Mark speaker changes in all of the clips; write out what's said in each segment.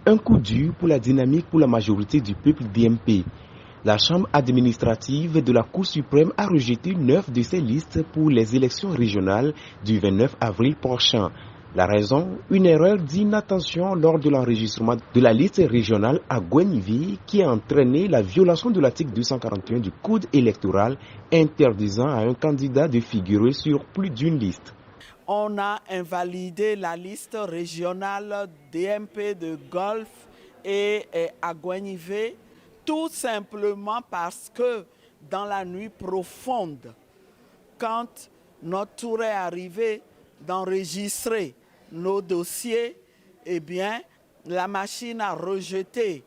Speaker 1: Un coup dur pour la dynamique pour la majorité du peuple DMP. La Chambre administrative de la Cour suprême a rejeté 9 de ses listes pour les élections régionales du 29 avril prochain. La raison, une erreur d'inattention lors de l'enregistrement de la liste régionale à Guenièvre qui a entraîné la violation de l'article 241 du Code électoral interdisant à un candidat de figurer sur plus d'une liste.
Speaker 2: On a invalidé la liste régionale DMP de Golfe et à Guenièvre tout simplement parce que dans la nuit profonde, quand notre tour est arrivé d'enregistrer nos dossiers, eh bien, la machine a rejeté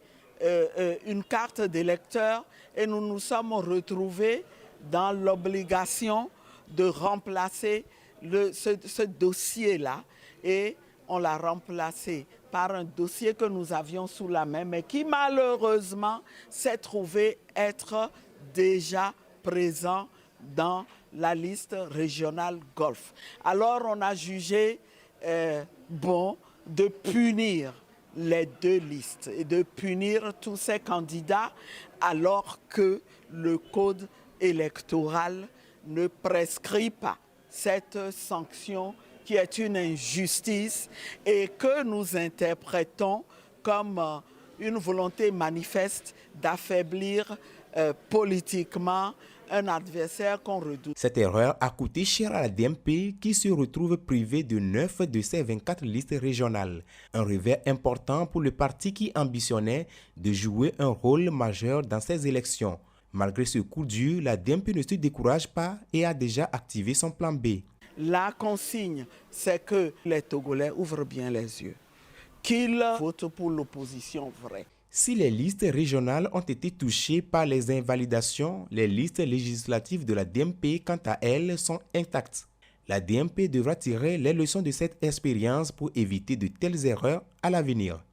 Speaker 2: une carte d'électeur et nous nous sommes retrouvés dans l'obligation de remplacer ce dossier-là et on l'a remplacé par un dossier que nous avions sous la main, mais qui malheureusement s'est trouvé être déjà présent dans la liste régionale Golfe. Alors on a jugé bon de punir les deux listes et de punir tous ces candidats alors que le code électoral ne prescrit pas cette sanction qui est une injustice et que nous interprétons comme une volonté manifeste d'affaiblir politiquement un adversaire qu'on redoute.
Speaker 1: Cette erreur a coûté cher à la DMP qui se retrouve privée de 9 de ses 24 listes régionales. Un revers important pour le parti qui ambitionnait de jouer un rôle majeur dans ces élections. Malgré ce coup dur, la DMP ne se décourage pas et a déjà activé son plan B.
Speaker 2: La consigne, c'est que les Togolais ouvrent bien les yeux, qu'ils votent pour l'opposition vraie.
Speaker 1: Si les listes régionales ont été touchées par les invalidations, les listes législatives de la DMP, quant à elles, sont intactes. La DMP devra tirer les leçons de cette expérience pour éviter de telles erreurs à l'avenir.